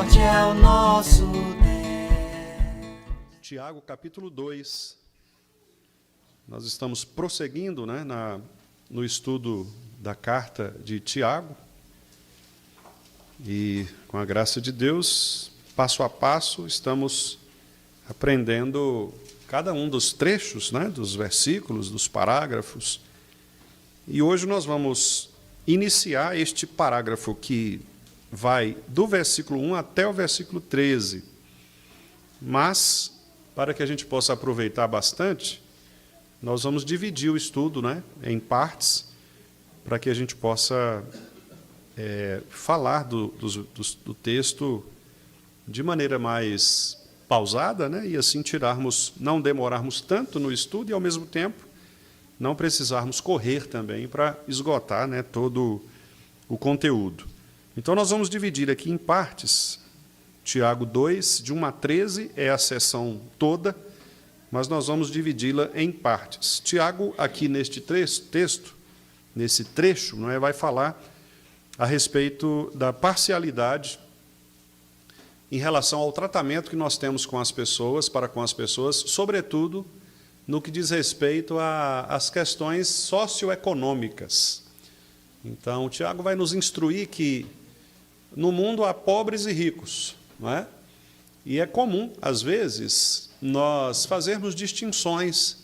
forte é o nosso Deus. Tiago, capítulo 2. Nós estamos prosseguindo, né, no estudo da carta de Tiago. E, com a graça de Deus, passo a passo, estamos aprendendo cada um dos trechos, né, dos versículos, dos parágrafos. E hoje nós vamos iniciar este parágrafo que vai do versículo 1 até o versículo 13. Mas, para que a gente possa aproveitar bastante, nós vamos dividir o estudo, né, em partes, para que a gente possa falar do texto de maneira mais pausada, né, e assim não demorarmos tanto no estudo e, ao mesmo tempo, não precisarmos correr também para esgotar, né, todo o conteúdo. Então, nós vamos dividir aqui em partes. Tiago 2, de 1 a 13, é a seção toda, mas nós vamos dividi-la em partes. Tiago, aqui neste texto, nesse trecho, não é, vai falar a respeito da parcialidade em relação ao tratamento que nós temos para com as pessoas, sobretudo no que diz respeito às questões socioeconômicas. Então, Tiago vai nos instruir que no mundo há pobres e ricos, não é? E é comum, às vezes, nós fazermos distinções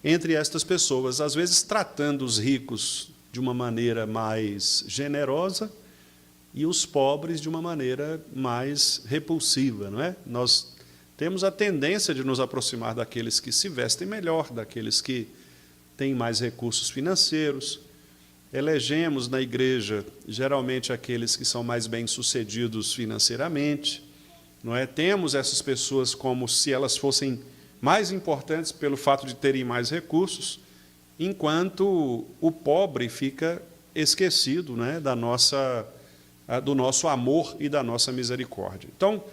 entre estas pessoas, às vezes tratando os ricos de uma maneira mais generosa e os pobres de uma maneira mais repulsiva, não é? Nós temos a tendência de nos aproximar daqueles que se vestem melhor, daqueles que têm mais recursos financeiros. Elegemos na igreja, geralmente, aqueles que são mais bem-sucedidos financeiramente, não é? Temos essas pessoas como se elas fossem mais importantes pelo fato de terem mais recursos, enquanto o pobre fica esquecido, né, do nosso amor e da nossa misericórdia. Então,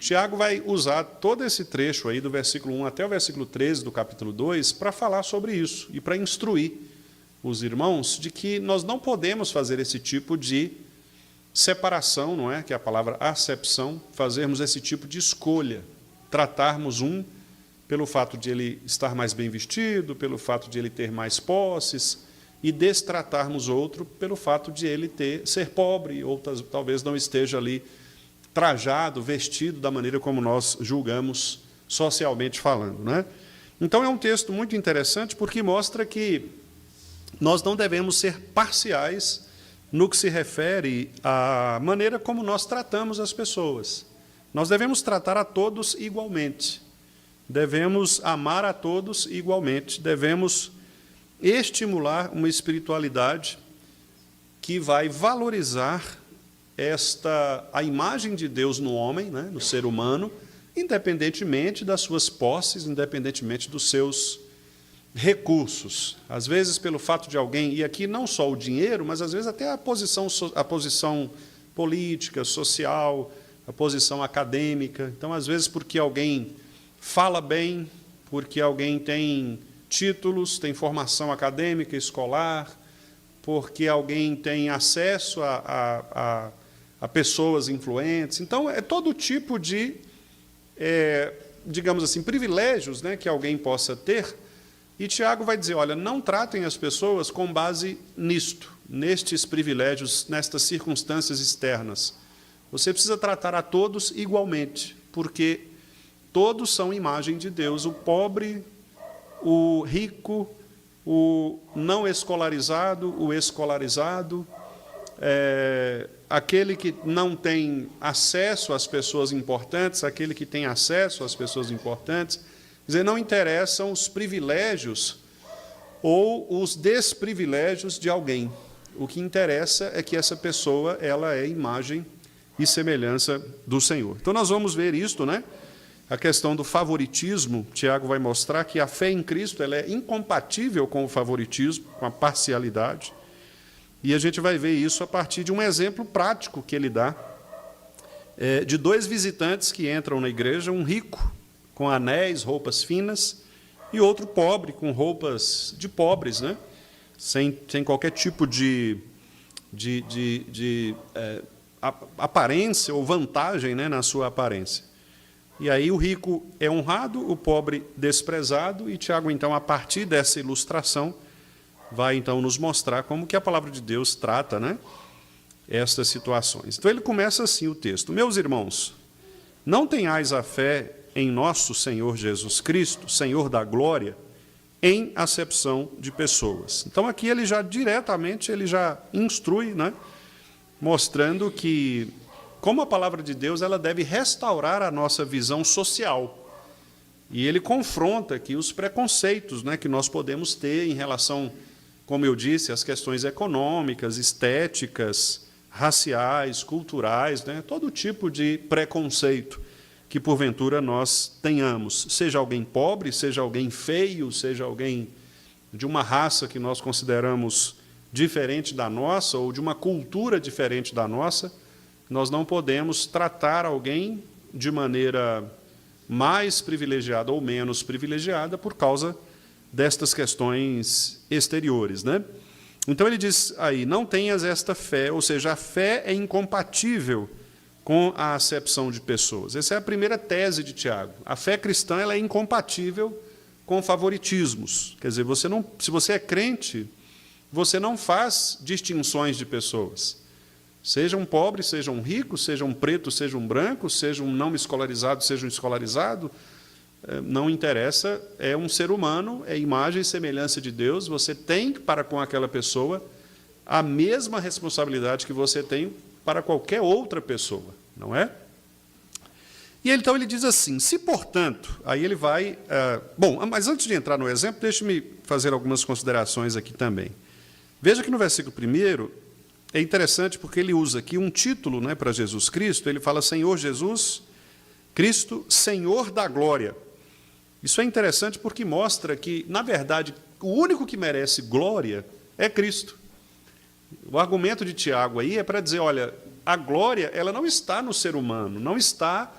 Tiago vai usar todo esse trecho aí, do versículo 1 até o versículo 13 do capítulo 2, para falar sobre isso e para instruir os irmãos de que nós não podemos fazer esse tipo de separação, não é? Que é a palavra acepção, fazermos esse tipo de escolha, tratarmos um pelo fato de ele estar mais bem vestido, pelo fato de ele ter mais posses, e destratarmos outro pelo fato de ele ser pobre, ou talvez não esteja ali trajado, vestido da maneira como nós julgamos socialmente falando, né? Então, é um texto muito interessante porque mostra que nós não devemos ser parciais no que se refere à maneira como nós tratamos as pessoas. Nós devemos tratar a todos igualmente. Devemos amar a todos igualmente. Devemos estimular uma espiritualidade que vai valorizar a imagem de Deus no homem, né, no ser humano, independentemente das suas posses, independentemente dos seus recursos. Às vezes, pelo fato de alguém, e aqui não só o dinheiro, mas às vezes até a posição política, social, a posição acadêmica. Então, às vezes, porque alguém fala bem, porque alguém tem títulos, tem formação acadêmica, escolar, porque alguém tem acesso a pessoas influentes. Então, é todo tipo de, digamos assim, privilégios, né, que alguém possa ter. E Tiago vai dizer, olha, não tratem as pessoas com base nisto, nestes privilégios, nestas circunstâncias externas. Você precisa tratar a todos igualmente, porque todos são imagem de Deus, o pobre, o rico, o não escolarizado, o escolarizado, aquele que não tem acesso às pessoas importantes, aquele que tem acesso às pessoas importantes. Quer dizer, não interessam os privilégios ou os desprivilégios de alguém. O que interessa é que essa pessoa ela é imagem e semelhança do Senhor. Então, nós vamos ver isto, né? A questão do favoritismo. Tiago vai mostrar que a fé em Cristo ela é incompatível com o favoritismo, com a parcialidade. E a gente vai ver isso a partir de um exemplo prático que ele dá, de dois visitantes que entram na igreja, um rico, com anéis, roupas finas, e outro pobre, com roupas de pobres, né? Sem qualquer tipo de aparência ou vantagem, né, na sua aparência. E aí o rico é honrado, o pobre desprezado, e Tiago, então, a partir dessa ilustração, vai, então, nos mostrar como que a palavra de Deus trata, né, estas situações. Então, ele começa assim o texto: Meus irmãos, não tenhais a fé em nosso Senhor Jesus Cristo, Senhor da glória, em acepção de pessoas. Então, aqui ele já diretamente, ele já instrui, né, mostrando que, como a palavra de Deus, ela deve restaurar a nossa visão social. E ele confronta aqui os preconceitos, né, que nós podemos ter em relação, como eu disse, às questões econômicas, estéticas, raciais, culturais, né, todo tipo de preconceito que, porventura, nós tenhamos. Seja alguém pobre, seja alguém feio, seja alguém de uma raça que nós consideramos diferente da nossa, ou de uma cultura diferente da nossa, nós não podemos tratar alguém de maneira mais privilegiada ou menos privilegiada por causa destas questões exteriores, né? Então ele diz aí: não tenhas esta fé, ou seja, a fé é incompatível com a acepção de pessoas. Essa é a primeira tese de Tiago. A fé cristã, ela é incompatível com favoritismos. Quer dizer, se você é crente, você não faz distinções de pessoas. Sejam pobres, sejam ricos, sejam pretos, sejam brancos, sejam não escolarizados, sejam escolarizados, não interessa, é um ser humano, é imagem e semelhança de Deus, você tem para com aquela pessoa a mesma responsabilidade que você tem para qualquer outra pessoa, não é? E então ele diz assim: se, portanto, aí ele vai... bom, mas antes de entrar no exemplo, deixe-me fazer algumas considerações aqui também. Veja que no versículo 1, é interessante porque ele usa aqui um título, né, para Jesus Cristo, ele fala Senhor Jesus Cristo, Senhor da glória. Isso é interessante porque mostra que, na verdade, o único que merece glória é Cristo. O argumento de Tiago aí é para dizer, olha, a glória, ela não está no ser humano, não está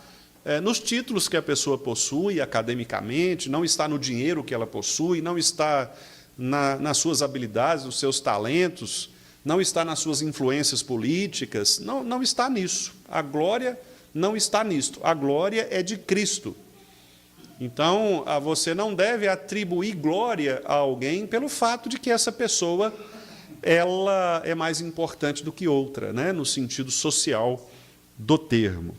nos títulos que a pessoa possui academicamente, não está no dinheiro que ela possui, não está nas suas habilidades, nos seus talentos, não está nas suas influências políticas, não está nisso. A glória não está nisto. A glória é de Cristo. Então, você não deve atribuir glória a alguém pelo fato de que essa pessoa ela é mais importante do que outra, né, no sentido social do termo.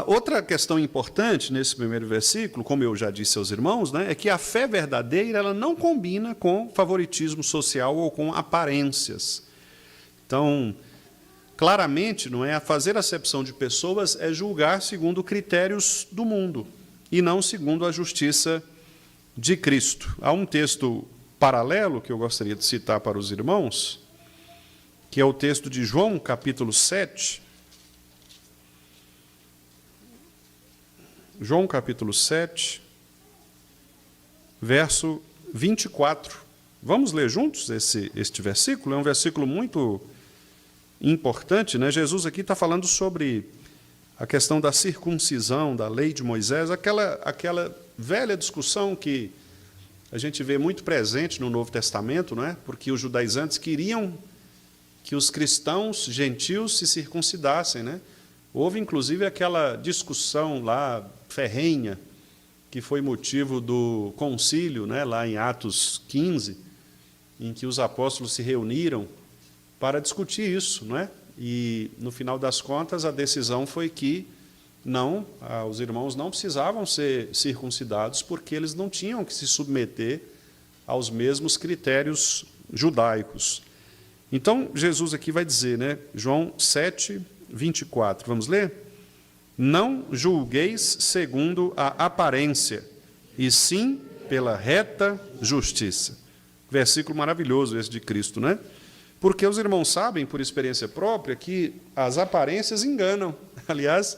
Outra questão importante nesse primeiro versículo, como eu já disse aos irmãos, né, é que a fé verdadeira ela não combina com favoritismo social ou com aparências. Então, claramente, não é, fazer acepção de pessoas é julgar segundo critérios do mundo e não segundo a justiça de Cristo. Há um texto paralelo que eu gostaria de citar para os irmãos, que é o texto de João, capítulo 7. João, capítulo 7, verso 24. Vamos ler juntos este versículo? É um versículo muito importante, né? Jesus aqui está falando sobre a questão da circuncisão, da lei de Moisés, aquela velha discussão que a gente vê muito presente no Novo Testamento, não é? Porque os judaizantes queriam que os cristãos gentios se circuncidassem, né? Houve, inclusive, aquela discussão lá, ferrenha, que foi motivo do concílio, né, lá em Atos 15, em que os apóstolos se reuniram para discutir isso, não é? E, no final das contas, a decisão foi que não, os irmãos não precisavam ser circuncidados porque eles não tinham que se submeter aos mesmos critérios judaicos. Então, Jesus aqui vai dizer, né, João 7, 24, vamos ler? Não julgueis segundo a aparência, e sim pela reta justiça. Versículo maravilhoso esse de Cristo, né? Porque os irmãos sabem, por experiência própria, que as aparências enganam. Aliás,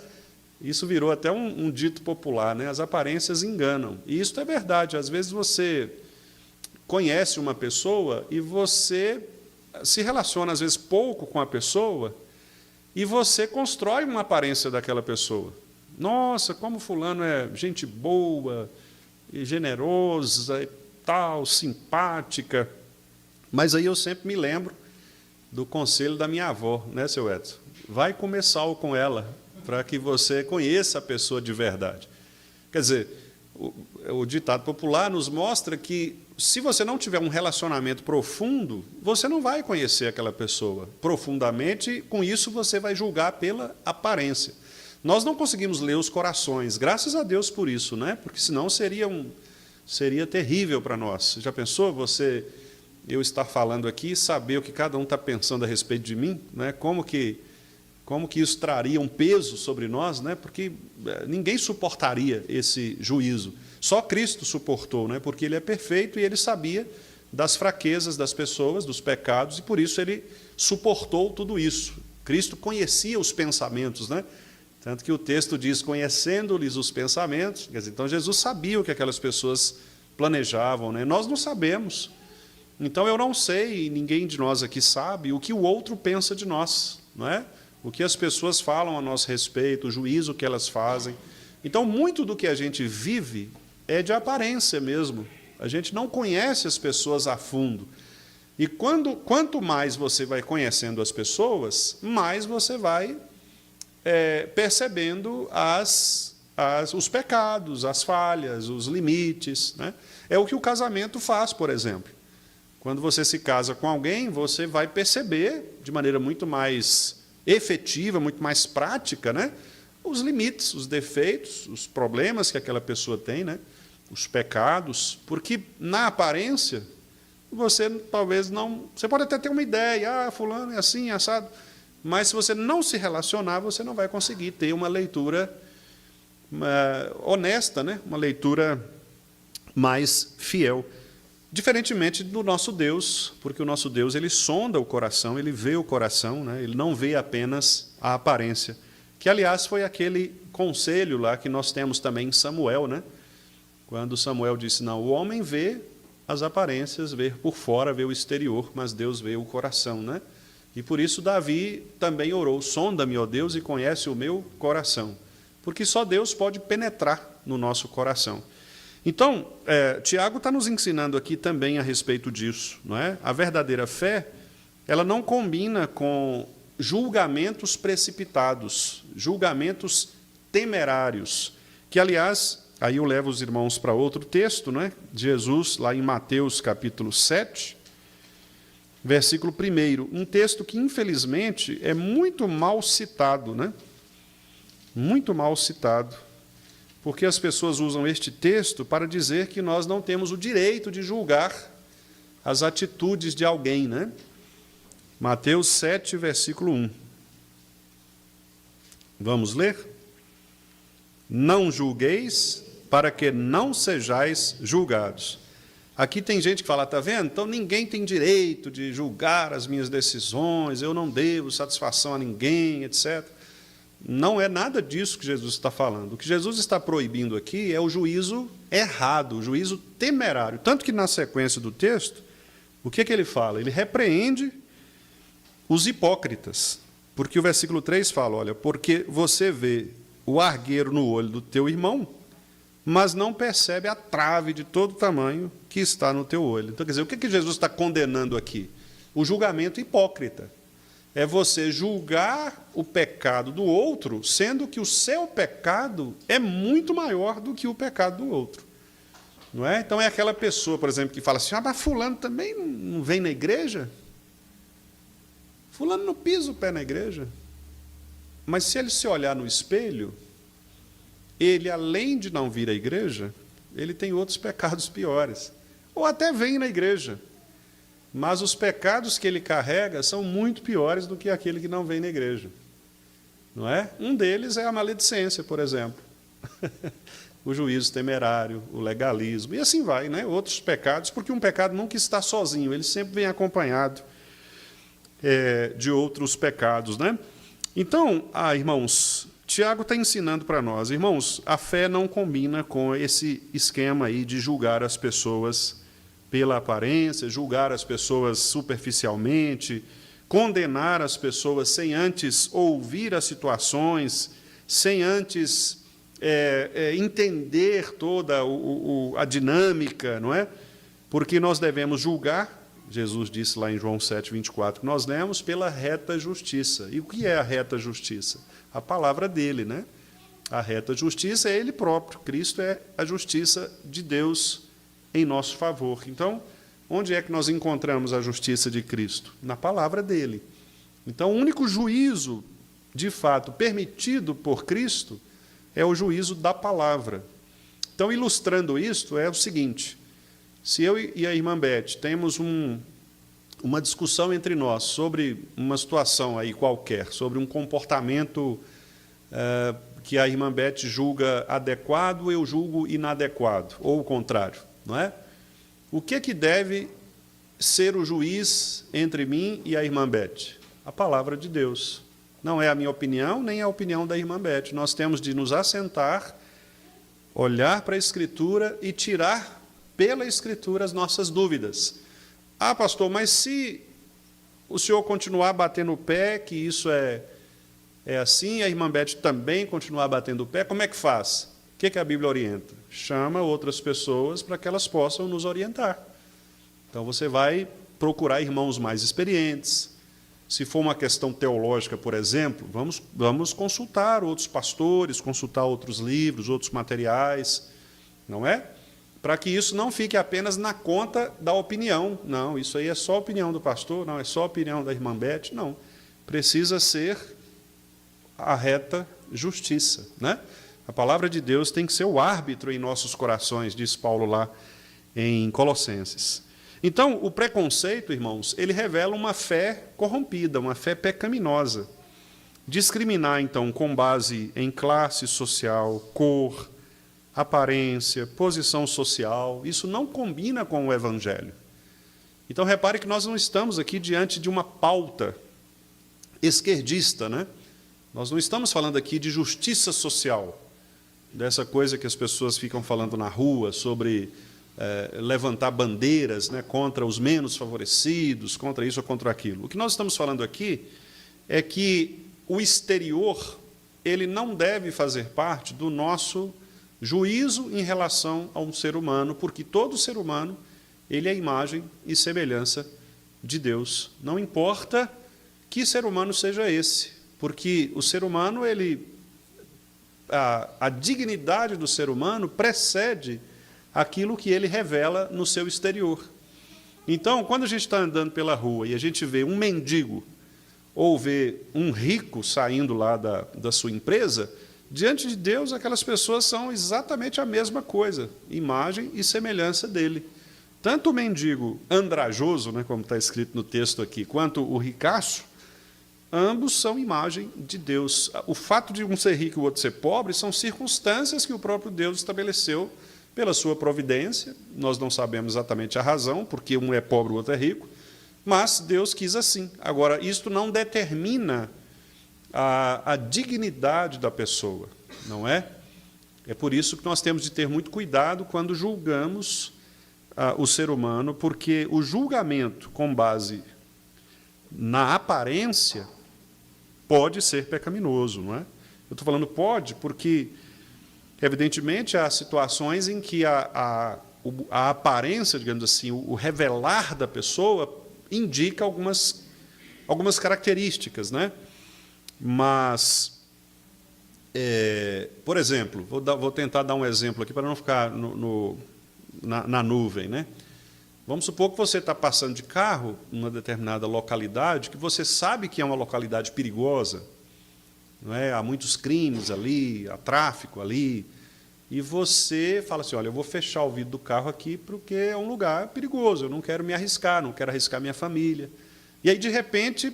isso virou até um dito popular, né? As aparências enganam. E isso é verdade. Às vezes você conhece uma pessoa e você se relaciona, às vezes, pouco com a pessoa, e você constrói uma aparência daquela pessoa. Nossa, como fulano é gente boa, e generosa, e tal, simpática. Mas aí eu sempre me lembro do conselho da minha avó, né, seu Edson? Vai comer sal com ela, para que você conheça a pessoa de verdade. Quer dizer, o ditado popular nos mostra que, se você não tiver um relacionamento profundo, você não vai conhecer aquela pessoa profundamente, e com isso você vai julgar pela aparência. Nós não conseguimos ler os corações, graças a Deus por isso, né? Porque senão seria terrível para nós. Já pensou eu estar falando aqui e saber o que cada um está pensando a respeito de mim, né? Como que isso traria um peso sobre nós, né? Porque ninguém suportaria esse juízo. Só Cristo suportou, né? Porque Ele é perfeito e Ele sabia das fraquezas das pessoas, dos pecados, e por isso Ele suportou tudo isso. Cristo conhecia os pensamentos, né? Tanto que o texto diz, conhecendo-lhes os pensamentos. Quer dizer, então Jesus sabia o que aquelas pessoas planejavam, né? Nós não sabemos. Então eu não sei, e ninguém de nós aqui sabe, o que o outro pensa de nós, não é? O que as pessoas falam a nosso respeito, o juízo que elas fazem. Então, muito do que a gente vive é de aparência mesmo. A gente não conhece as pessoas a fundo. E quanto mais você vai conhecendo as pessoas, mais você vai percebendo os pecados, as falhas, os limites, né? É o que o casamento faz, por exemplo. Quando você se casa com alguém, você vai perceber, de maneira muito mais efetiva, muito mais prática, né? Os limites, os defeitos, os problemas que aquela pessoa tem, né? Os pecados, porque na aparência você talvez não... Você pode até ter uma ideia, fulano é assim, assado, mas se você não se relacionar, você não vai conseguir ter uma leitura honesta, né? Uma leitura mais fiel. Diferentemente do nosso Deus, porque o nosso Deus ele sonda o coração, ele vê o coração, né? Ele não vê apenas a aparência. Que, aliás, foi aquele conselho lá que nós temos também em Samuel, né? Quando Samuel disse, não, o homem vê as aparências, vê por fora, vê o exterior, mas Deus vê o coração, né? E por isso Davi também orou, sonda-me, ó Deus, e conhece o meu coração. Porque só Deus pode penetrar no nosso coração. Então, Tiago está nos ensinando aqui também a respeito disso, não é? A verdadeira fé, ela não combina com julgamentos precipitados, julgamentos temerários, que, aliás, aí eu levo os irmãos para outro texto, não é? Jesus, lá em Mateus, capítulo 7, versículo 1, um texto que, infelizmente, é muito mal citado, né? Muito mal citado, porque as pessoas usam este texto para dizer que nós não temos o direito de julgar as atitudes de alguém, né? Mateus 7, versículo 1. Vamos ler? Não julgueis, para que não sejais julgados. Aqui tem gente que fala, está vendo? Então ninguém tem direito de julgar as minhas decisões, eu não devo satisfação a ninguém, etc. Não é nada disso que Jesus está falando. O que Jesus está proibindo aqui é o juízo errado, o juízo temerário. Tanto que, na sequência do texto, o que ele fala? Ele repreende os hipócritas. Porque o versículo 3 fala, olha, porque você vê o argueiro no olho do teu irmão, mas não percebe a trave de todo tamanho que está no teu olho. Então, quer dizer, o que Jesus está condenando aqui? O julgamento hipócrita. É você julgar o pecado do outro, sendo que o seu pecado é muito maior do que o pecado do outro. Não é? Então, é aquela pessoa, por exemplo, que fala assim, mas fulano também não vem na igreja? Fulano não pisa o pé na igreja. Mas se ele se olhar no espelho, ele, além de não vir à igreja, ele tem outros pecados piores. Ou até vem na igreja, mas os pecados que ele carrega são muito piores do que aquele que não vem na igreja. Não é? Um deles é a maledicência, por exemplo. O juízo temerário, o legalismo, e assim vai, né? Outros pecados, porque um pecado nunca está sozinho, ele sempre vem acompanhado de outros pecados, né? Então, irmãos, Tiago está ensinando para nós, irmãos, a fé não combina com esse esquema aí de julgar as pessoas pela aparência, julgar as pessoas superficialmente, condenar as pessoas sem antes ouvir as situações, sem antes entender toda a dinâmica, não é? Porque nós devemos julgar Jesus disse lá em João 7,24, que nós lemos pela reta justiça. E o que é a reta justiça? A palavra dele, né? A reta justiça é ele próprio. Cristo é a justiça de Deus em nosso favor. Então, onde é que nós encontramos a justiça de Cristo? Na palavra dele. Então, o único juízo, de fato, permitido por Cristo é o juízo da palavra. Então, ilustrando isto, é o seguinte: se eu e a irmã Beth temos uma discussão entre nós sobre uma situação aí qualquer, sobre um comportamento que a irmã Beth julga adequado, eu julgo inadequado, ou o contrário, não é? O que deve ser o juiz entre mim e a irmã Beth? A palavra de Deus. Não é a minha opinião, nem a opinião da irmã Beth. Nós temos de nos assentar, olhar para a Escritura e tirar pela Escritura as nossas dúvidas. Ah, pastor, mas se o senhor continuar batendo o pé, que isso é assim, a irmã Beth também continuar batendo o pé, como é que faz? O que a Bíblia orienta? Chama outras pessoas para que elas possam nos orientar. Então, você vai procurar irmãos mais experientes. Se for uma questão teológica, por exemplo, vamos consultar outros pastores, consultar outros livros, outros materiais, não é? Para que isso não fique apenas na conta da opinião. Não, isso aí é só a opinião do pastor, não, é só a opinião da irmã Beth. Não, precisa ser a reta justiça, né? A palavra de Deus tem que ser o árbitro em nossos corações, diz Paulo lá em Colossenses. Então, o preconceito, irmãos, ele revela uma fé corrompida, uma fé pecaminosa. Discriminar, então, com base em classe social, cor, aparência, posição social, isso não combina com o Evangelho. Então, repare que nós não estamos aqui diante de uma pauta esquerdista, né? Nós não estamos falando aqui de justiça social, dessa coisa que as pessoas ficam falando na rua sobre levantar bandeiras, né, contra os menos favorecidos, contra isso ou contra aquilo. O que nós estamos falando aqui é que o exterior ele não deve fazer parte do nosso juízo em relação a um ser humano, porque todo ser humano ele é imagem e semelhança de Deus. Não importa que ser humano seja esse, porque o ser humano, a dignidade do ser humano precede aquilo que ele revela no seu exterior. Então, quando a gente está andando pela rua e a gente vê um mendigo ou vê um rico saindo lá da sua empresa, diante de Deus, aquelas pessoas são exatamente a mesma coisa, imagem e semelhança dele. Tanto o mendigo andrajoso, né, como está escrito no texto aqui, quanto o ricaço, ambos são imagem de Deus. O fato de um ser rico e o outro ser pobre são circunstâncias que o próprio Deus estabeleceu pela sua providência. Nós não sabemos exatamente a razão, porque um é pobre e o outro é rico, mas Deus quis assim. Agora, isto não determina a dignidade da pessoa, não é? É por isso que nós temos de ter muito cuidado quando julgamos o ser humano, porque o julgamento com base na aparência pode ser pecaminoso, não é? Eu estou falando pode porque, evidentemente, há situações em que a aparência, digamos assim, o revelar da pessoa indica algumas características, né? Mas, por exemplo, vou tentar dar um exemplo aqui para não ficar na nuvem, né? Vamos supor que você está passando de carro numa determinada localidade, que você sabe que é uma localidade perigosa, não é? Há muitos crimes ali, há tráfico ali, e você fala assim, olha, eu vou fechar o vidro do carro aqui porque é um lugar perigoso, eu não quero me arriscar, não quero arriscar minha família. E aí, de repente,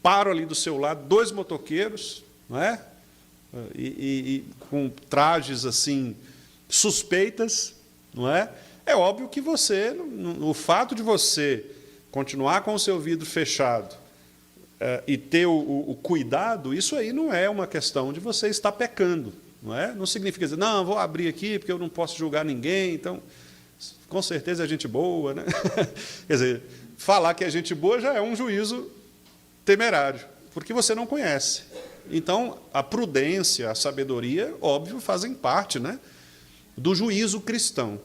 param ali do seu lado 2 motoqueiros, não é? E com trajes assim suspeitas, não é? É óbvio que o fato de você continuar com o seu vidro fechado e ter o cuidado, isso aí não é uma questão de você estar pecando, não é? Não significa dizer, não, vou abrir aqui porque eu não posso julgar ninguém, então, com certeza é gente boa, né? Quer dizer, falar que é gente boa já é um juízo temerário, porque você não conhece. Então, a prudência, a sabedoria, óbvio, fazem parte, né, do juízo cristão.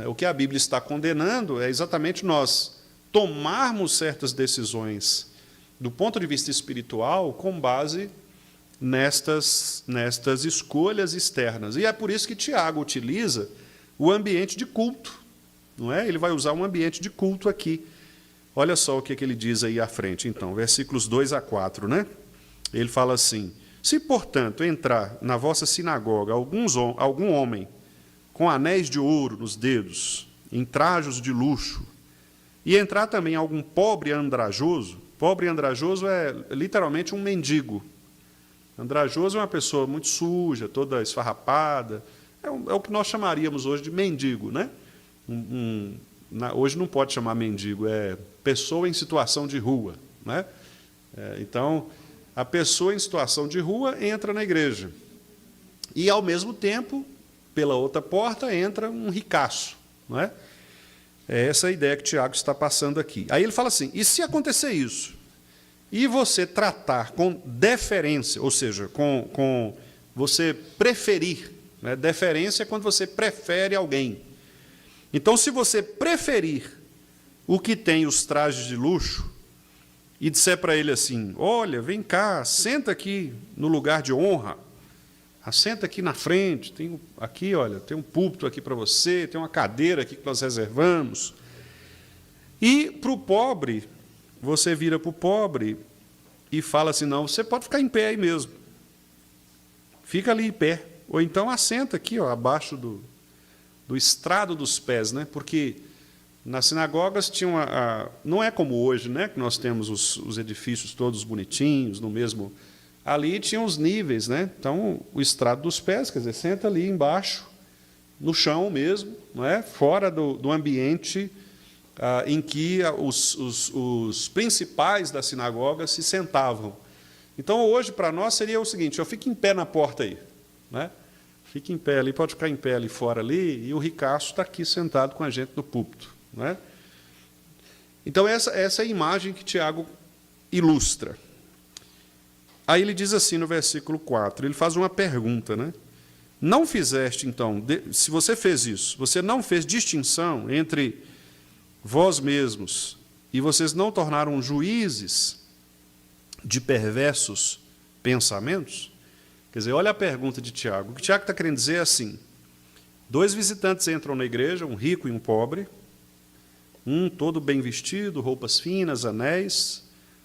O que a Bíblia está condenando é exatamente nós tomarmos certas decisões do ponto de vista espiritual com base nestas escolhas externas. E é por isso que Tiago utiliza o ambiente de culto, não é? Ele vai usar um ambiente de culto aqui. Olha só o que ele diz aí à frente, então, versículos 2 a 4, né? Ele fala assim: se, portanto, entrar na vossa sinagoga algum homem com anéis de ouro nos dedos, em trajos de luxo, e entrar também algum pobre andrajoso é literalmente um mendigo. Andrajoso é uma pessoa muito suja, toda esfarrapada, é o que nós chamaríamos hoje de mendigo, né? Hoje não pode chamar mendigo, é pessoa em situação de rua, né? Então, a pessoa em situação de rua entra na igreja. E, ao mesmo tempo, pela outra porta, entra um ricaço, não é? É essa a ideia que Tiago está passando aqui. Aí ele fala assim: e se acontecer isso, e você tratar com deferência, ou seja, com você preferir, né? Deferência é quando você prefere alguém. Então, se você preferir o que tem os trajes de luxo, e disser para ele assim: olha, vem cá, senta aqui no lugar de honra, assenta aqui na frente, aqui, olha, tem um púlpito aqui para você, tem uma cadeira aqui que nós reservamos. E para o pobre, você vira para o pobre e fala assim: não, você pode ficar em pé aí mesmo, fica ali em pé, ou então assenta aqui, ó, abaixo do estrado dos pés, né? Porque nas sinagogas tinham não é como hoje, né, que nós temos os edifícios todos bonitinhos, no mesmo. Ali tinham os níveis, né? Então, o estrado dos pés, quer dizer, senta ali embaixo, no chão mesmo, não é? Fora do ambiente em que os principais da sinagoga se sentavam. Então, hoje, para nós, seria o seguinte: eu fico em pé na porta aí, né? Fica em pé ali, pode ficar em pé ali fora, ali, e o ricaço está aqui sentado com a gente no púlpito, não é? Então, essa é a imagem que Tiago ilustra. Aí ele diz assim no versículo 4, ele faz uma pergunta, né? Não fizeste, então, se você fez isso, você não fez distinção entre vós mesmos e vocês não tornaram juízes de perversos pensamentos? Quer dizer, olha a pergunta de Tiago. O que Tiago está querendo dizer é assim: dois visitantes entram na igreja, um rico e um pobre, um todo bem vestido, roupas finas, anéis,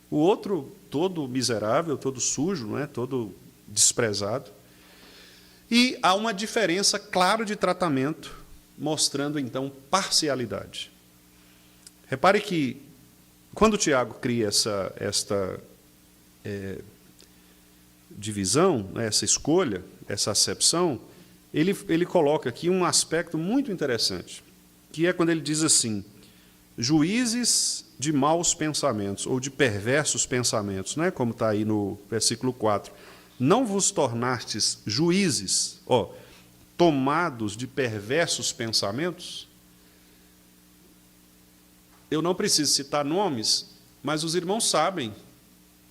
o outro todo miserável, todo sujo, não é? Todo desprezado. E há uma diferença clara de tratamento, mostrando, então, parcialidade. Repare que, quando Tiago cria esta divisão, essa escolha, essa acepção, ele coloca aqui um aspecto muito interessante, que é quando ele diz assim: juízes de maus pensamentos, ou de perversos pensamentos, né? Como está aí no versículo 4. Não vos tornastes juízes, tomados de perversos pensamentos? Eu não preciso citar nomes, mas os irmãos sabem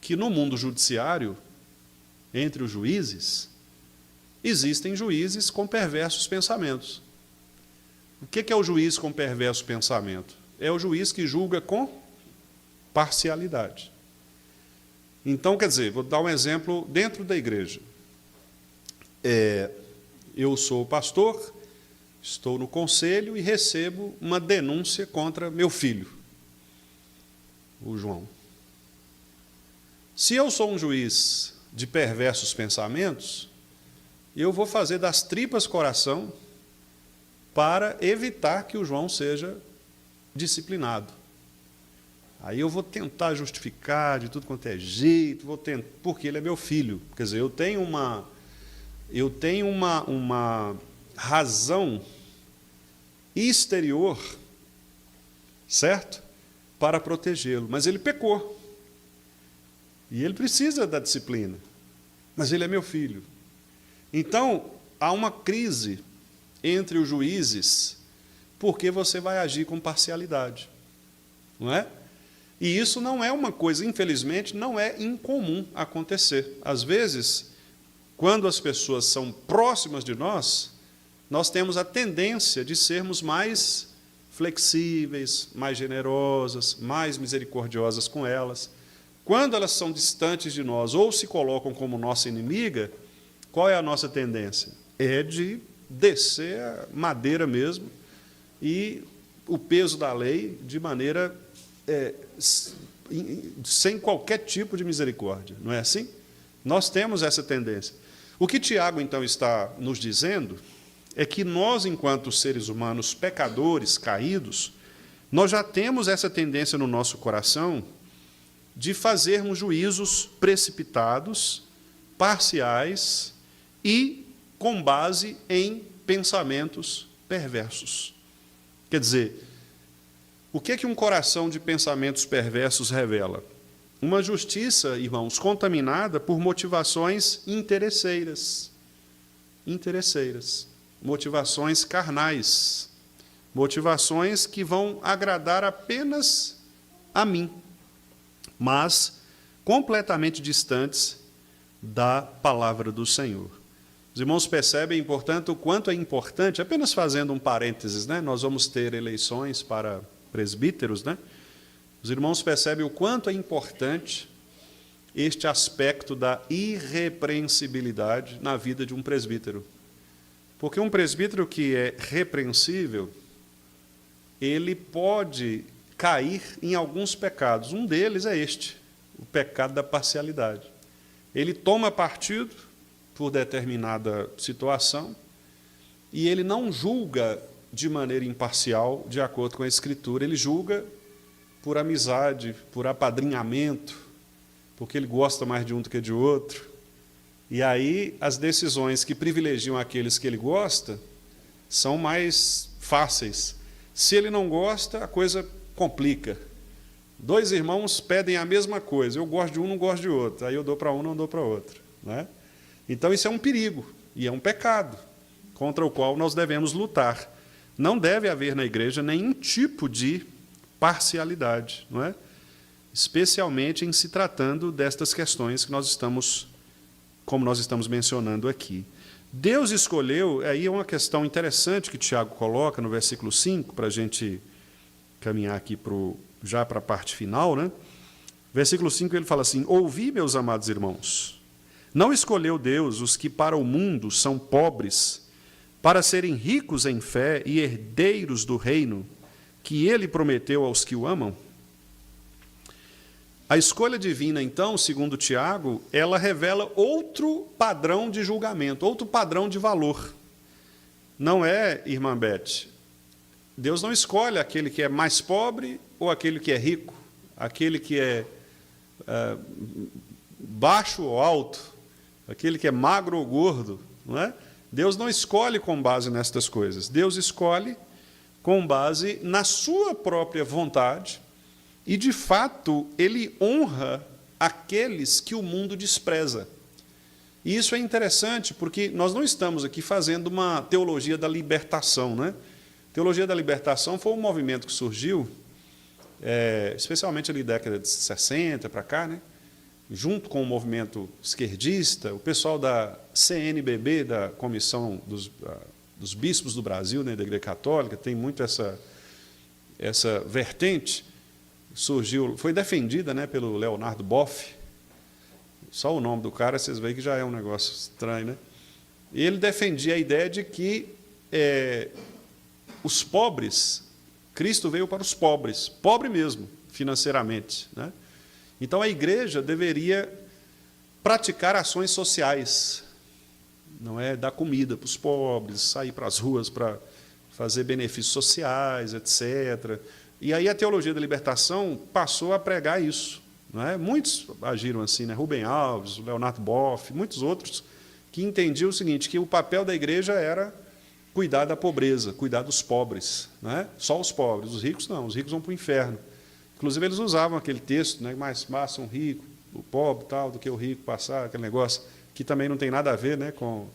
que no mundo judiciário, entre os juízes, existem juízes com perversos pensamentos. O que é o juiz com perverso pensamento? É o juiz que julga com parcialidade. Então, quer dizer, vou dar um exemplo dentro da igreja. Eu sou pastor, estou no conselho e recebo uma denúncia contra meu filho, o João. Se eu sou um juiz de perversos pensamentos, eu vou fazer das tripas coração para evitar que o João seja disciplinado. Aí eu vou tentar justificar de tudo quanto é jeito, porque ele é meu filho. Quer dizer, eu tenho uma razão exterior, certo? Para protegê-lo. Mas ele pecou. E ele precisa da disciplina. Mas ele é meu filho. Então, há uma crise entre os juízes, porque você vai agir com parcialidade. Não é? E isso não é uma coisa, infelizmente, não é incomum acontecer. Às vezes, quando as pessoas são próximas de nós, nós temos a tendência de sermos mais flexíveis, mais generosas, mais misericordiosas com elas. Quando elas são distantes de nós ou se colocam como nossa inimiga, qual é a nossa tendência? É de descer a madeira mesmo e o peso da lei de maneira sem qualquer tipo de misericórdia. Não é assim? Nós temos essa tendência. O que Tiago, então, está nos dizendo é que nós, enquanto seres humanos pecadores, caídos, nós já temos essa tendência no nosso coração de fazermos juízos precipitados, parciais e com base em pensamentos perversos. Quer dizer, o que é que um coração de pensamentos perversos revela? Uma justiça, irmãos, contaminada por motivações interesseiras, motivações carnais, motivações que vão agradar apenas a mim, mas completamente distantes da palavra do Senhor. Os irmãos percebem, portanto, o quanto é importante, apenas fazendo um parênteses, né? Nós vamos ter eleições para presbíteros, né? Os irmãos percebem o quanto é importante este aspecto da irrepreensibilidade na vida de um presbítero. Porque um presbítero que é repreensível, ele pode cair em alguns pecados. Um deles é este, o pecado da parcialidade. Ele toma partido por determinada situação e ele não julga de maneira imparcial, de acordo com a Escritura. Ele julga por amizade, por apadrinhamento, porque ele gosta mais de um do que de outro. E aí as decisões que privilegiam aqueles que ele gosta são mais fáceis. Se ele não gosta, a coisa complica. Dois irmãos pedem a mesma coisa, eu gosto de um, não gosto de outro, aí eu dou para um, não dou para outro, né? Então isso é um perigo e é um pecado contra o qual nós devemos lutar. Não deve haver na igreja nenhum tipo de parcialidade, não é? Especialmente em se tratando destas questões que nós estamos, como nós estamos mencionando aqui. Deus escolheu, aí é uma questão interessante que Tiago coloca no versículo 5, para a gente caminhar aqui já para a parte final, né? Versículo 5 ele fala assim: ouvi, meus amados irmãos, não escolheu Deus os que para o mundo são pobres, para serem ricos em fé e herdeiros do reino que ele prometeu aos que o amam? A escolha divina, então, segundo Tiago, ela revela outro padrão de julgamento, outro padrão de valor. Não é, irmã Beth, Deus não escolhe aquele que é mais pobre ou aquele que é rico, aquele que é baixo ou alto, aquele que é magro ou gordo, não é? Deus não escolhe com base nestas coisas. Deus escolhe com base na sua própria vontade e, de fato, ele honra aqueles que o mundo despreza. E isso é interessante porque nós não estamos aqui fazendo uma teologia da libertação, né? Teologia da libertação foi um movimento que surgiu, especialmente ali da década de 60 para cá, né? Junto com o movimento esquerdista, o pessoal da CNBB, da Comissão dos Bispos do Brasil, né, da Igreja Católica, tem muito essa vertente, surgiu, foi defendida, né, pelo Leonardo Boff. Só o nome do cara, vocês veem que já é um negócio estranho, né? E ele defendia a ideia de que os pobres, Cristo veio para os pobres, pobre mesmo, financeiramente, né? Então a igreja deveria praticar ações sociais, não é dar comida para os pobres, sair para as ruas para fazer benefícios sociais, etc. E aí a teologia da libertação passou a pregar isso, não é? Muitos agiram assim, né? Rubem Alves, Leonardo Boff, muitos outros, que entendiam o seguinte, que o papel da igreja era cuidar da pobreza, cuidar dos pobres, não é? Só os pobres, os ricos não, os ricos vão para o inferno. Inclusive, eles usavam aquele texto, né, mais massa um rico, o pobre, tal, do que o rico passar, aquele negócio, que também não tem nada a ver, né, com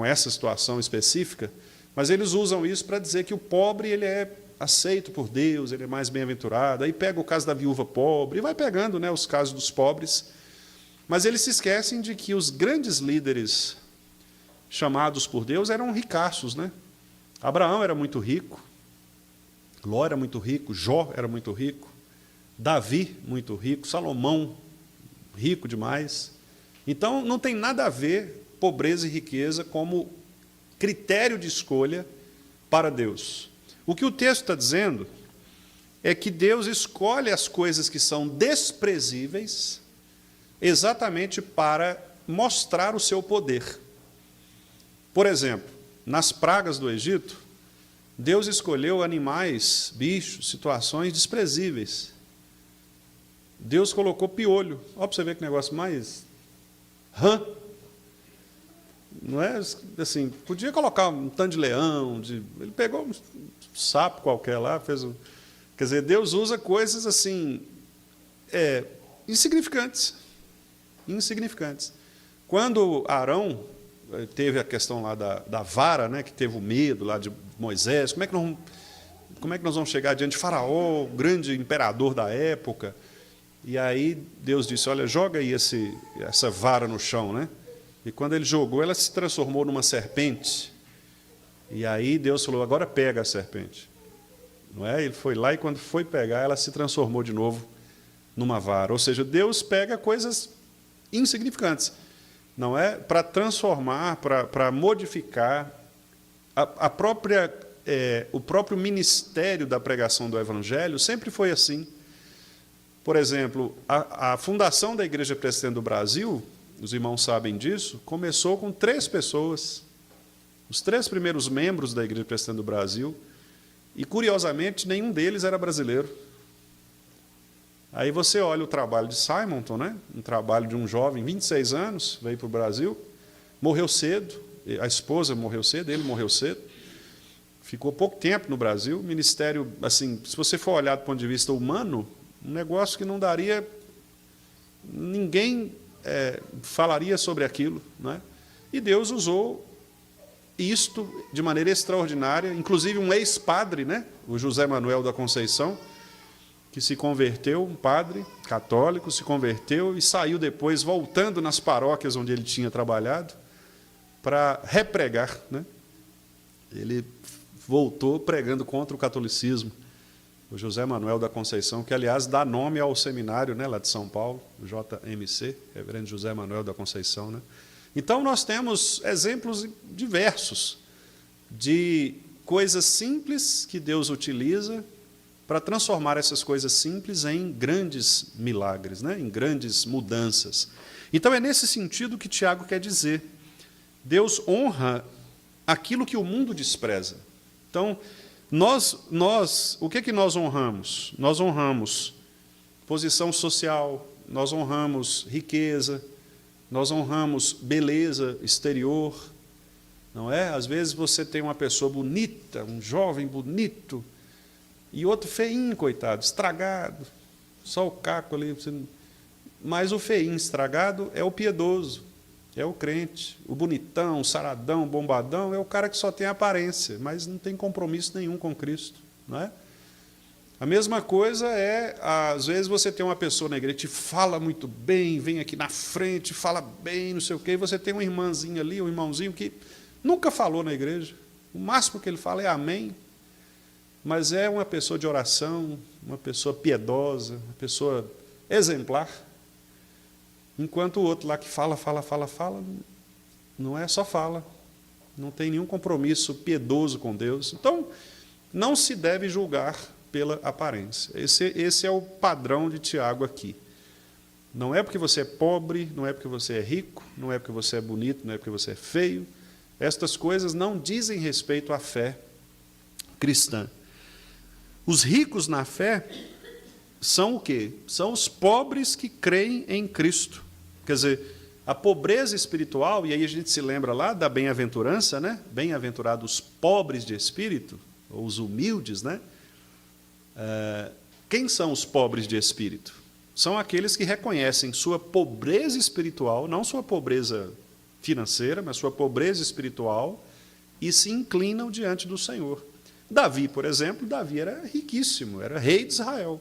essa situação específica, mas eles usam isso para dizer que o pobre ele é aceito por Deus, ele é mais bem-aventurado. Aí pega o caso da viúva pobre, e vai pegando, né, os casos dos pobres, mas eles se esquecem de que os grandes líderes chamados por Deus eram ricaços, né? Abraão era muito rico, Ló era muito rico, Jó era muito rico, Davi muito rico, Salomão rico demais. Então não tem nada a ver pobreza e riqueza como critério de escolha para Deus. O que o texto está dizendo é que Deus escolhe as coisas que são desprezíveis exatamente para mostrar o seu poder. Por exemplo, nas pragas do Egito, Deus escolheu animais, bichos, situações desprezíveis. Deus colocou piolho. Olha para você ver que negócio mais rã. Não é assim, podia colocar um tanto de leão, ele pegou um sapo qualquer lá, fez um. Quer dizer, Deus usa coisas assim, insignificantes. Insignificantes. Quando Arão teve a questão lá da vara, né, que teve o medo lá de Moisés, como é que nós vamos chegar diante de Faraó, o grande imperador da época? E aí Deus disse, olha, joga aí essa vara no chão, né? E quando ele jogou, ela se transformou numa serpente. E aí Deus falou, agora pega a serpente. Não é? Ele foi lá e quando foi pegar, ela se transformou de novo numa vara. Ou seja, Deus pega coisas insignificantes, não é? Para transformar, para modificar o próprio ministério da pregação do Evangelho sempre foi assim. Por exemplo, a fundação da Igreja Presbiteriana do Brasil, os irmãos sabem disso, começou com 3 pessoas, os 3 primeiros membros da Igreja Presbiteriana do Brasil, e, curiosamente, nenhum deles era brasileiro. Aí você olha o trabalho de Simonton, né? Um trabalho de um jovem, 26 anos, veio para o Brasil, morreu cedo, a esposa morreu cedo, ele morreu cedo, ficou pouco tempo no Brasil, ministério, assim, se você for olhar do ponto de vista humano, um negócio que não daria, ninguém falaria sobre aquilo, né? E Deus usou isto de maneira extraordinária, inclusive um ex-padre, né? O José Manuel da Conceição, que se converteu, um padre católico, se converteu e saiu depois, voltando nas paróquias onde ele tinha trabalhado, para repregar, né? Ele voltou pregando contra o catolicismo. O José Manuel da Conceição, que, aliás, dá nome ao seminário, né, lá de São Paulo, o JMC, Reverendo José Manuel da Conceição. Né? Então, nós temos exemplos diversos de coisas simples que Deus utiliza para transformar essas coisas simples em grandes milagres, né, em grandes mudanças. Então, é nesse sentido que Tiago quer dizer. Deus honra aquilo que o mundo despreza. Então, o que nós honramos? Nós honramos posição social, nós honramos riqueza, nós honramos beleza exterior, não é? Às vezes você tem uma pessoa bonita, um jovem bonito, e outro feinho, coitado, estragado, só o caco ali. Mas o feinho estragado é o piedoso, é o crente. O bonitão, o saradão, o bombadão, é o cara que só tem aparência, mas não tem compromisso nenhum com Cristo. Não é? A mesma coisa às vezes você tem uma pessoa na igreja que fala muito bem, vem aqui na frente, fala bem, não sei o quê, e você tem uma irmãzinha ali, um irmãozinho que nunca falou na igreja, o máximo que ele fala é amém, mas é uma pessoa de oração, uma pessoa piedosa, uma pessoa exemplar. Enquanto o outro lá que fala, não é só fala, não tem nenhum compromisso piedoso com Deus. Então, não se deve julgar pela aparência. Esse é o padrão de Tiago aqui. Não é porque você é pobre, não é porque você é rico, não é porque você é bonito, não é porque você é feio. Estas coisas não dizem respeito à fé cristã. Os ricos na fé são o quê? São os pobres que creem em Cristo. Quer dizer, a pobreza espiritual, e aí a gente se lembra lá da bem-aventurança, né? Bem-aventurados os pobres de espírito, ou os humildes, né? Quem são os pobres de espírito? São aqueles que reconhecem sua pobreza espiritual, não sua pobreza financeira, mas sua pobreza espiritual, e se inclinam diante do Senhor. Davi, por exemplo, Davi era riquíssimo, era rei de Israel,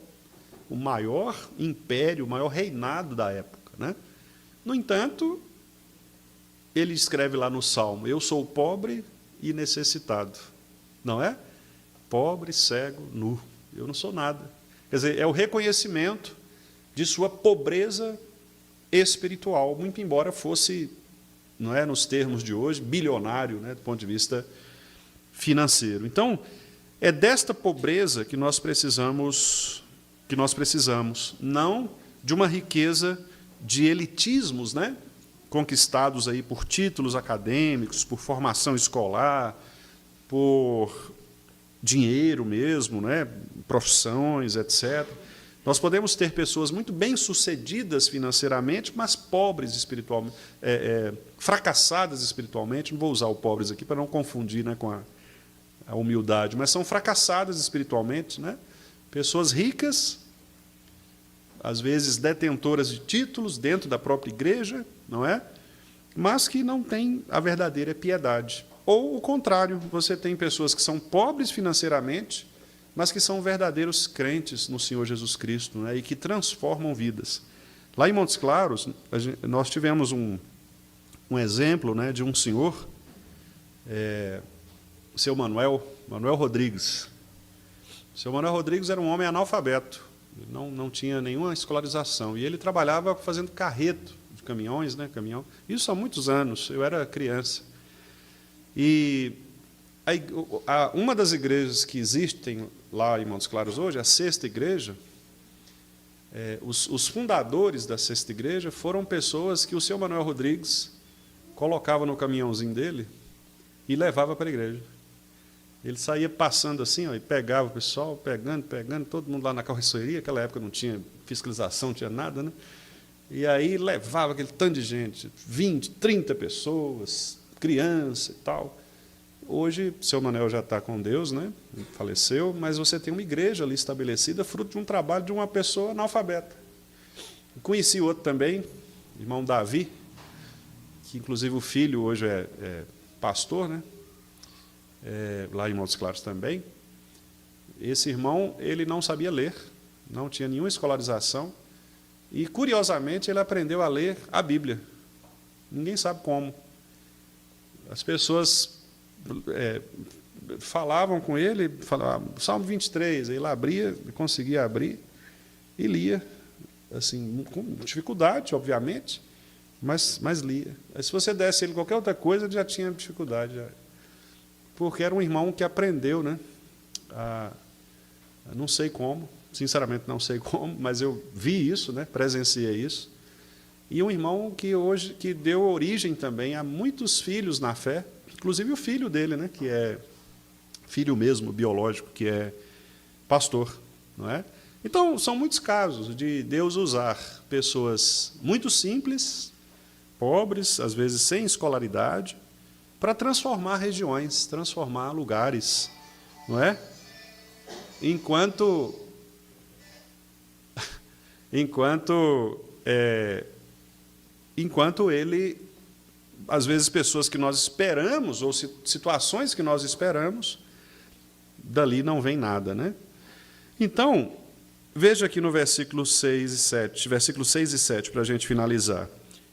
o maior império, o maior reinado da época, né? No entanto, ele escreve lá no Salmo, eu sou pobre e necessitado, não é? pobre, cego, nu. Eu não sou nada. Quer dizer, é o reconhecimento de sua pobreza espiritual, muito embora fosse, não é, nos termos de hoje, bilionário, né, do ponto de vista financeiro. Então, é desta pobreza que nós precisamos, não de uma riqueza de elitismos, né, conquistados aí por títulos acadêmicos, por formação escolar, por dinheiro mesmo, né, profissões, etc. Nós podemos ter pessoas muito bem-sucedidas financeiramente, mas pobres espiritualmente, fracassadas espiritualmente. Não vou usar o pobres aqui para não confundir, né, com a humildade, mas são fracassadas espiritualmente, né? Pessoas ricas, às vezes detentoras de títulos dentro da própria igreja, não é? Mas que não têm a verdadeira piedade. Ou o contrário, você tem pessoas que são pobres financeiramente, mas que são verdadeiros crentes no Senhor Jesus Cristo, né? E que transformam vidas. Lá em Montes Claros, nós tivemos um exemplo, né, de um senhor, o seu Manuel Rodrigues. O seu Manuel Rodrigues era um homem analfabeto, não tinha nenhuma escolarização, e ele trabalhava fazendo carreto de caminhões, né, caminhão. Isso há muitos anos, eu era criança. E uma das igrejas que existem lá em Montes Claros hoje, a Sexta Igreja, os fundadores da Sexta Igreja foram pessoas que o seu Manuel Rodrigues colocava no caminhãozinho dele e levava para a igreja. Ele saía passando assim, ó, e pegava o pessoal, pegando, todo mundo lá na carroceria. Naquela época não tinha fiscalização, não tinha nada, né? E aí levava aquele tanto de gente, 20, 30 pessoas, criança e tal. Hoje, o seu Manuel já está com Deus, né? Faleceu, mas você tem uma igreja ali estabelecida, fruto de um trabalho de uma pessoa analfabeta. Conheci outro também, irmão Davi, que inclusive o filho hoje é pastor, né? Lá em Montes Claros também. Esse irmão, ele não sabia ler, não tinha nenhuma escolarização, e, curiosamente, ele aprendeu a ler a Bíblia. Ninguém sabe como. As pessoas falavam com ele, falavam, Salmo 23, aí ele abria, conseguia abrir, e lia, assim, com dificuldade, obviamente, mas lia. Aí, se você desse ele qualquer outra coisa, ele já tinha dificuldade, porque era um irmão que aprendeu, né, não sei como, sinceramente não sei como, mas eu vi isso, né, presenciei isso, e um irmão que deu origem também a muitos filhos na fé, inclusive o filho dele, né, que é filho mesmo, biológico, que é pastor, não é? Então, são muitos casos de Deus usar pessoas muito simples, pobres, às vezes sem escolaridade, para transformar regiões, transformar lugares, não é? Enquanto ele, às vezes, pessoas que nós esperamos, ou situações que nós esperamos, dali não vem nada, né? Então, veja aqui no versículo 6 e 7, para a gente finalizar.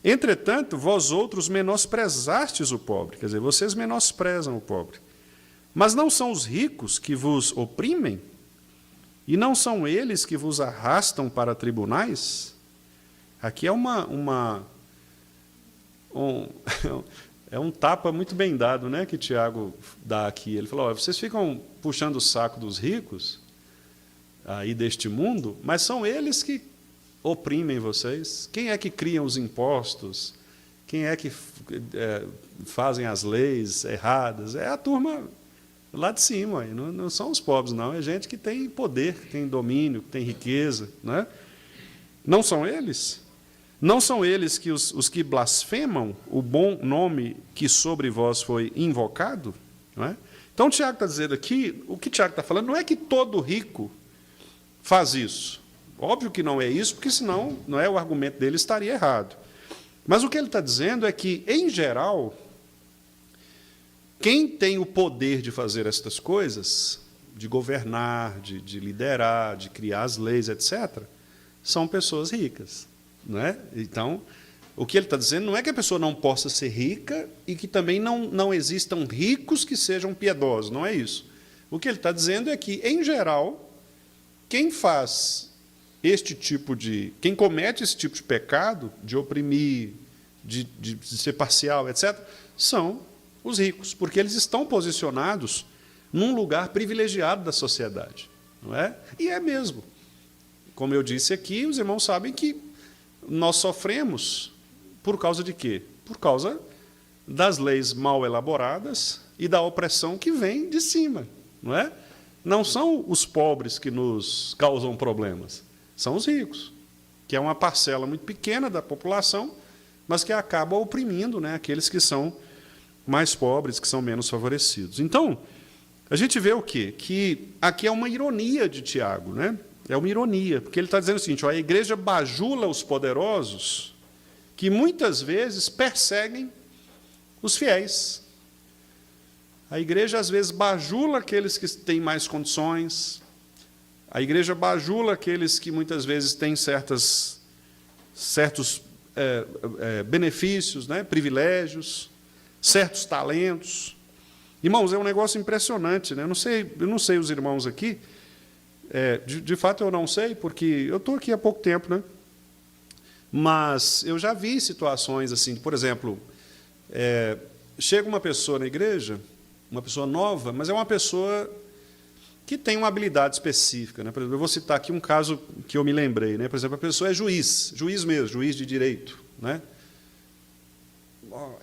Entretanto, vós outros menosprezastes o pobre, quer dizer, vocês menosprezam o pobre. Mas não são os ricos que vos oprimem? E não são eles que vos arrastam para tribunais? Aqui é um tapa muito bem dado, né, que Tiago dá aqui. Ele falou, vocês ficam puxando o saco dos ricos aí deste mundo, mas são eles que oprimem vocês. Quem é que criam os impostos? Quem é que fazem as leis erradas? É a turma lá de cima. Não são os pobres, não. É gente que tem poder, que tem domínio, que tem riqueza, né? Não são eles? Não são eles que os que blasfemam o bom nome que sobre vós foi invocado? Não é? Então, o Tiago está dizendo aqui, o que Tiago está falando não é que todo rico faz isso. Óbvio que não é isso, porque senão não é, o argumento dele estaria errado. Mas o que ele está dizendo é que, em geral, quem tem o poder de fazer estas coisas, de governar, de liderar, de criar as leis, etc., são pessoas ricas. Não é? Então, o que ele está dizendo não é que a pessoa não possa ser rica e que também não existam ricos que sejam piedosos, não é isso. O que ele está dizendo é que, em geral, quem comete esse tipo de pecado, de oprimir, de ser parcial, etc., são os ricos, porque eles estão posicionados num lugar privilegiado da sociedade, não é? E é mesmo. Como eu disse aqui, os irmãos sabem que nós sofremos por causa de quê? Por causa das leis mal elaboradas e da opressão que vem de cima, não é? Não são os pobres que nos causam problemas, são os ricos, que é uma parcela muito pequena da população, mas que acaba oprimindo, né, aqueles que são mais pobres, que são menos favorecidos. Então, a gente vê o quê? Que aqui é uma ironia de Tiago, né? É uma ironia, porque ele está dizendo o seguinte: ó, a igreja bajula os poderosos, que muitas vezes perseguem os fiéis. A igreja, às vezes, bajula aqueles que têm mais condições, a igreja bajula aqueles que, muitas vezes, têm certos benefícios, né, privilégios, certos talentos. Irmãos, é um negócio impressionante, né? Eu não sei os irmãos aqui, de fato eu não sei, porque eu estou aqui há pouco tempo, né? Mas eu já vi situações assim, por exemplo, chega uma pessoa na igreja, uma pessoa nova, mas é uma pessoa que tem uma habilidade específica, né? Por exemplo, eu vou citar aqui um caso que eu me lembrei, né? Por exemplo, a pessoa é juiz mesmo, juiz de direito, né?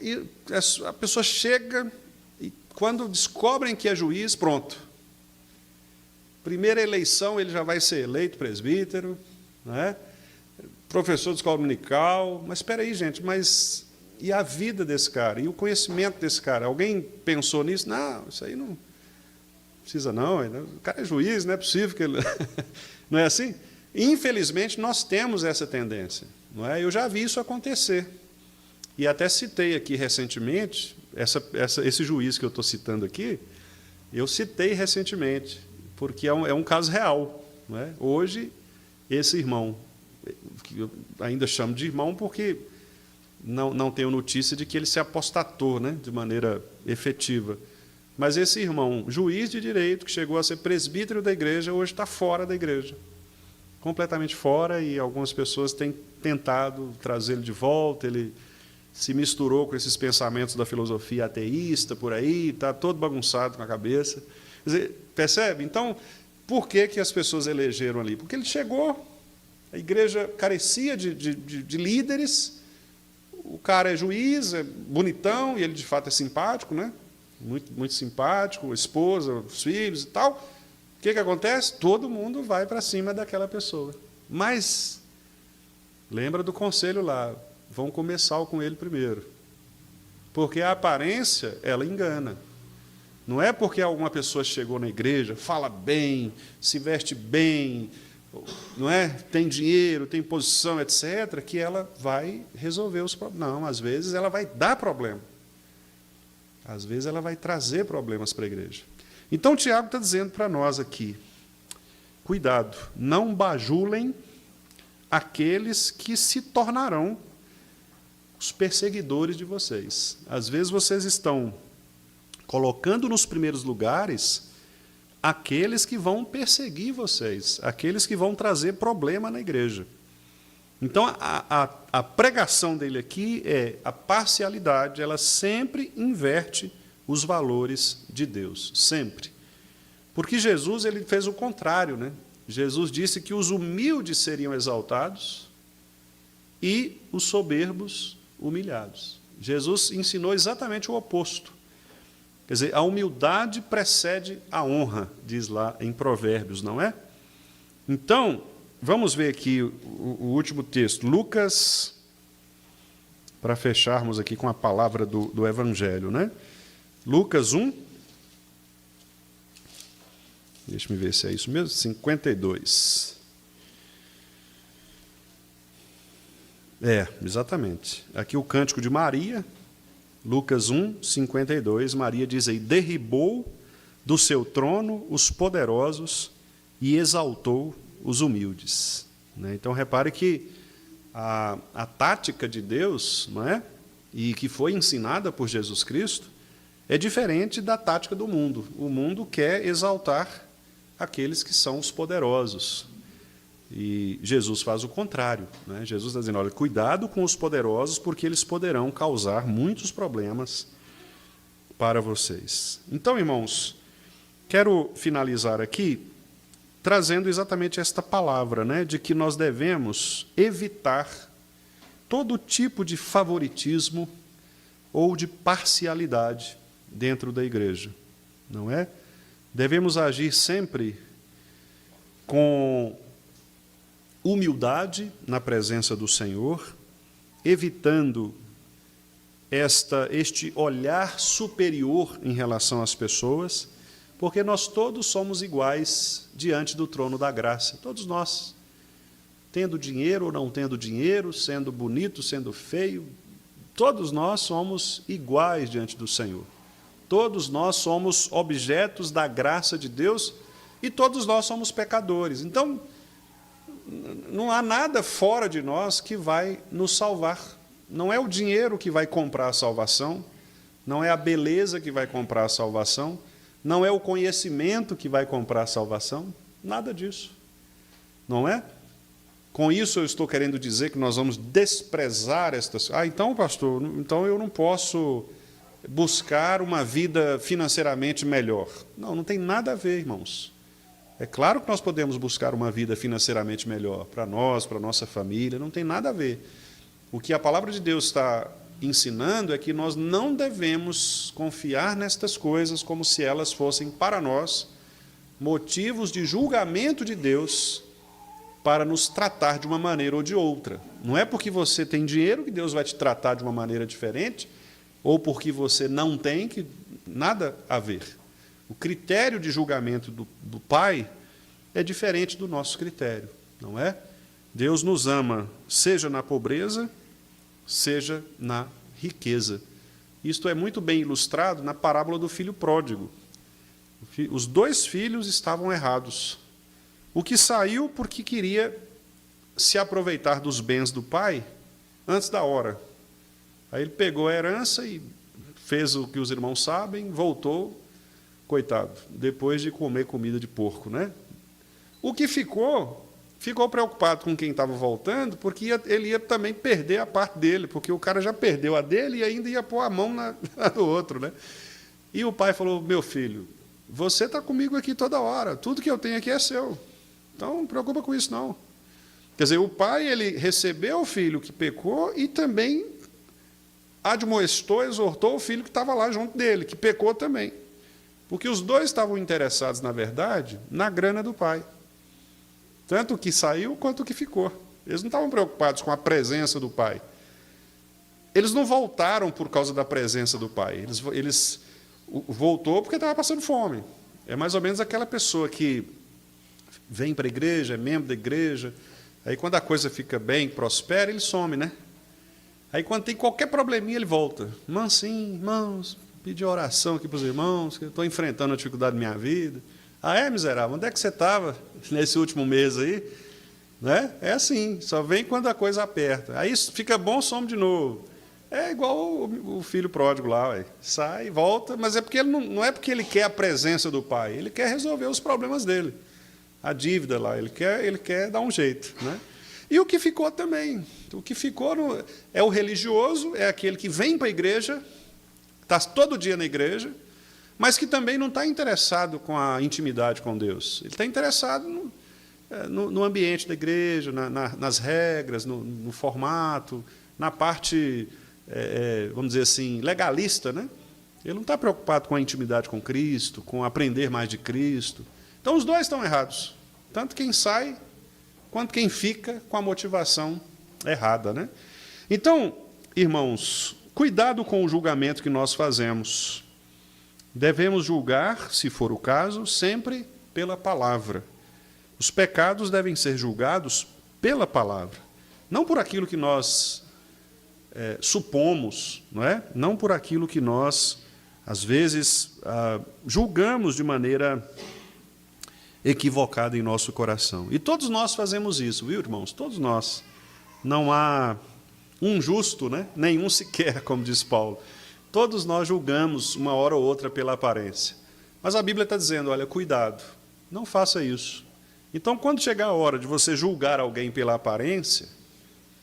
E a pessoa chega e, quando descobrem que é juiz, pronto. Primeira eleição, ele já vai ser eleito presbítero, né? Professor de escola dominical. Mas espera aí, gente, mas e a vida desse cara? E o conhecimento desse cara? Alguém pensou nisso? Não, isso aí não precisa não. O cara é juiz, não é possível que ele... Não é assim? Infelizmente, nós temos essa tendência, não é? Eu já vi isso acontecer. E até citei aqui recentemente, esse juiz que eu estou citando aqui, eu citei recentemente, porque é um caso real, não é? Hoje, esse irmão, que eu ainda chamo de irmão porque não tenho notícia de que ele se apostatou, né, de maneira efetiva. Mas esse irmão, juiz de direito, que chegou a ser presbítero da igreja, hoje está fora da igreja. Completamente fora, e algumas pessoas têm tentado trazê-lo de volta. Ele se misturou com esses pensamentos da filosofia ateísta por aí, está todo bagunçado com a cabeça. Quer dizer, percebe? Então, por que as pessoas elegeram ali? Porque ele chegou, a igreja carecia de líderes, o cara é juiz, é bonitão, e ele de fato é simpático, né? Muito, muito simpático, a esposa, os filhos e tal. O que acontece? Todo mundo vai para cima daquela pessoa. Mas, lembra do conselho lá, vão começar com ele primeiro. Porque a aparência, ela engana. Não é porque alguma pessoa chegou na igreja, fala bem, se veste bem, não é? Tem dinheiro, tem posição, etc., que ela vai resolver os problemas. Não, às vezes ela vai dar problema. Às vezes ela vai trazer problemas para a igreja. Então, Tiago está dizendo para nós aqui, cuidado, não bajulem aqueles que se tornarão os perseguidores de vocês. Às vezes vocês estão colocando nos primeiros lugares aqueles que vão perseguir vocês, aqueles que vão trazer problema na igreja. Então, a pregação dele aqui é a parcialidade, ela sempre inverte os valores de Deus, sempre. Porque Jesus ele fez o contrário, né? Jesus disse que os humildes seriam exaltados e os soberbos humilhados. Jesus ensinou exatamente o oposto. Quer dizer, a humildade precede a honra, diz lá em Provérbios, não é? Então, vamos ver aqui o último texto, Lucas, para fecharmos aqui com a palavra do Evangelho, né? Lucas 1, deixa-me ver se é isso mesmo, 52. Exatamente. Aqui o cântico de Maria, Lucas 1, 52, Maria diz aí, derribou do seu trono os poderosos e exaltou os humildes. Então, repare que a tática de Deus, não é? E que foi ensinada por Jesus Cristo, é diferente da tática do mundo. O mundo quer exaltar aqueles que são os poderosos. E Jesus faz o contrário, né? Jesus está dizendo, olha, cuidado com os poderosos, porque eles poderão causar muitos problemas para vocês. Então, irmãos, quero finalizar aqui trazendo exatamente esta palavra, né, de que nós devemos evitar todo tipo de favoritismo ou de parcialidade dentro da igreja, não é? Devemos agir sempre com humildade na presença do Senhor, evitando este olhar superior em relação às pessoas, porque nós todos somos iguais diante do trono da graça, todos nós, tendo dinheiro ou não tendo dinheiro, sendo bonito, sendo feio, todos nós somos iguais diante do Senhor. Todos nós somos objetos da graça de Deus e todos nós somos pecadores. Então, não há nada fora de nós que vai nos salvar. Não é o dinheiro que vai comprar a salvação, não é a beleza que vai comprar a salvação, não é o conhecimento que vai comprar a salvação, nada disso. Não é? Com isso eu estou querendo dizer que nós vamos desprezar estas... então, pastor, então eu não posso buscar uma vida financeiramente melhor. Não, não tem nada a ver, irmãos. É claro que nós podemos buscar uma vida financeiramente melhor para nós, para a nossa família, não tem nada a ver. O que a palavra de Deus está ensinando é que nós não devemos confiar nestas coisas como se elas fossem, para nós, motivos de julgamento de Deus para nos tratar de uma maneira ou de outra. Não é porque você tem dinheiro que Deus vai te tratar de uma maneira diferente, ou porque você não tem, que nada a ver. O critério de julgamento do Pai é diferente do nosso critério, não é? Deus nos ama, seja na pobreza, seja na riqueza. Isto é muito bem ilustrado na parábola do filho pródigo. Os dois filhos estavam errados. O que saiu porque queria se aproveitar dos bens do pai antes da hora. Aí ele pegou a herança e fez o que os irmãos sabem, voltou, coitado, depois de comer comida de porco, né? O que ficou preocupado com quem estava voltando, porque ele ia também perder a parte dele, porque o cara já perdeu a dele e ainda ia pôr a mão na do outro, né? E o pai falou, meu filho, você está comigo aqui toda hora, tudo que eu tenho aqui é seu, então não preocupa com isso não. Quer dizer, o pai, ele recebeu o filho que pecou e também admoestou, exortou o filho que estava lá junto dele, que pecou também. Porque os dois estavam interessados, na verdade, na grana do pai. Tanto o que saiu quanto o que ficou. Eles não estavam preocupados com a presença do pai. Eles não voltaram por causa da presença do pai. Eles voltou porque estava passando fome. É mais ou menos aquela pessoa que vem para a igreja, é membro da igreja, aí quando a coisa fica bem, prospera, ele some, né? Aí quando tem qualquer probleminha, ele volta. Mansinho, irmãos, pedir oração aqui para os irmãos, que eu estou enfrentando a dificuldade da minha vida. Ah, é, miserável? Onde é que você estava nesse último mês aí? Né? É assim, só vem quando a coisa aperta. Aí fica bom, some de novo. É igual o filho pródigo lá, ué. Sai, volta, mas é porque ele não é porque ele quer a presença do pai, ele quer resolver os problemas dele. A dívida lá, ele quer dar um jeito, né? E o que ficou também, o que ficou é o religioso, é aquele que vem para a igreja, está todo dia na igreja, mas que também não está interessado com a intimidade com Deus. Ele está interessado no ambiente da igreja, nas regras, no formato, na parte, vamos dizer assim, legalista, né? Ele não está preocupado com a intimidade com Cristo, com aprender mais de Cristo. Então, os dois estão errados. Tanto quem sai, quanto quem fica com a motivação errada, né? Então, irmãos, cuidado com o julgamento que nós fazemos. Devemos julgar, se for o caso, sempre pela palavra. Os pecados devem ser julgados pela palavra, não por aquilo que nós supomos, não é? Não por aquilo que nós, às vezes, julgamos de maneira equivocada em nosso coração. E todos nós fazemos isso, viu, irmãos? Todos nós. Não há um justo, né? Nenhum sequer, como diz Paulo. Todos nós julgamos uma hora ou outra pela aparência. Mas a Bíblia está dizendo, olha, cuidado, não faça isso. Então, quando chegar a hora de você julgar alguém pela aparência,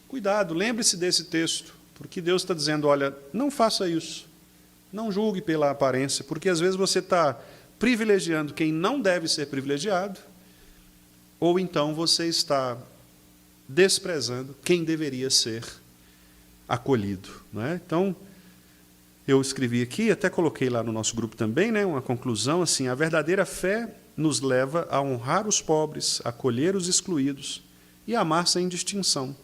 cuidado, lembre-se desse texto, porque Deus está dizendo, olha, não faça isso. Não julgue pela aparência, porque às vezes você está privilegiando quem não deve ser privilegiado, ou então você está desprezando quem deveria ser acolhido. Não é? Então, eu escrevi aqui, até coloquei lá no nosso grupo também, né, uma conclusão assim: a verdadeira fé nos leva a honrar os pobres, acolher os excluídos e amar sem distinção.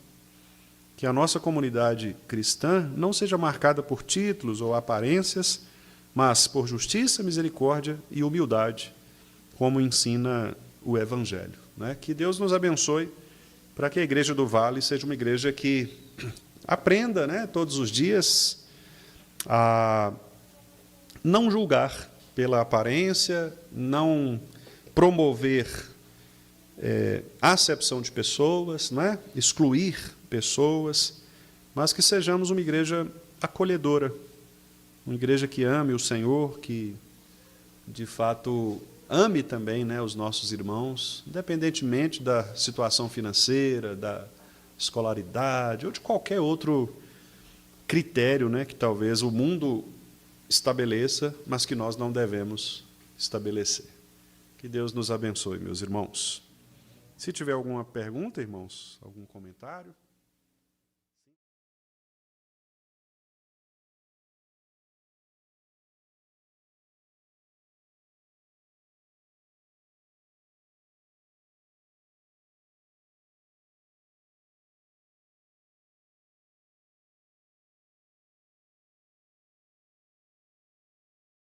Que a nossa comunidade cristã não seja marcada por títulos ou aparências, mas por justiça, misericórdia e humildade, como ensina o Evangelho. Né? Que Deus nos abençoe para que a Igreja do Vale seja uma igreja que aprenda, né, todos os dias a não julgar pela aparência, não promover acepção de pessoas, né, excluir pessoas, mas que sejamos uma igreja acolhedora, uma igreja que ame o Senhor, que, de fato, ame também, né, os nossos irmãos, independentemente da situação financeira, da escolaridade ou de qualquer outro critério, né, que talvez o mundo estabeleça, mas que nós não devemos estabelecer. Que Deus nos abençoe, meus irmãos. Se tiver alguma pergunta, irmãos, algum comentário.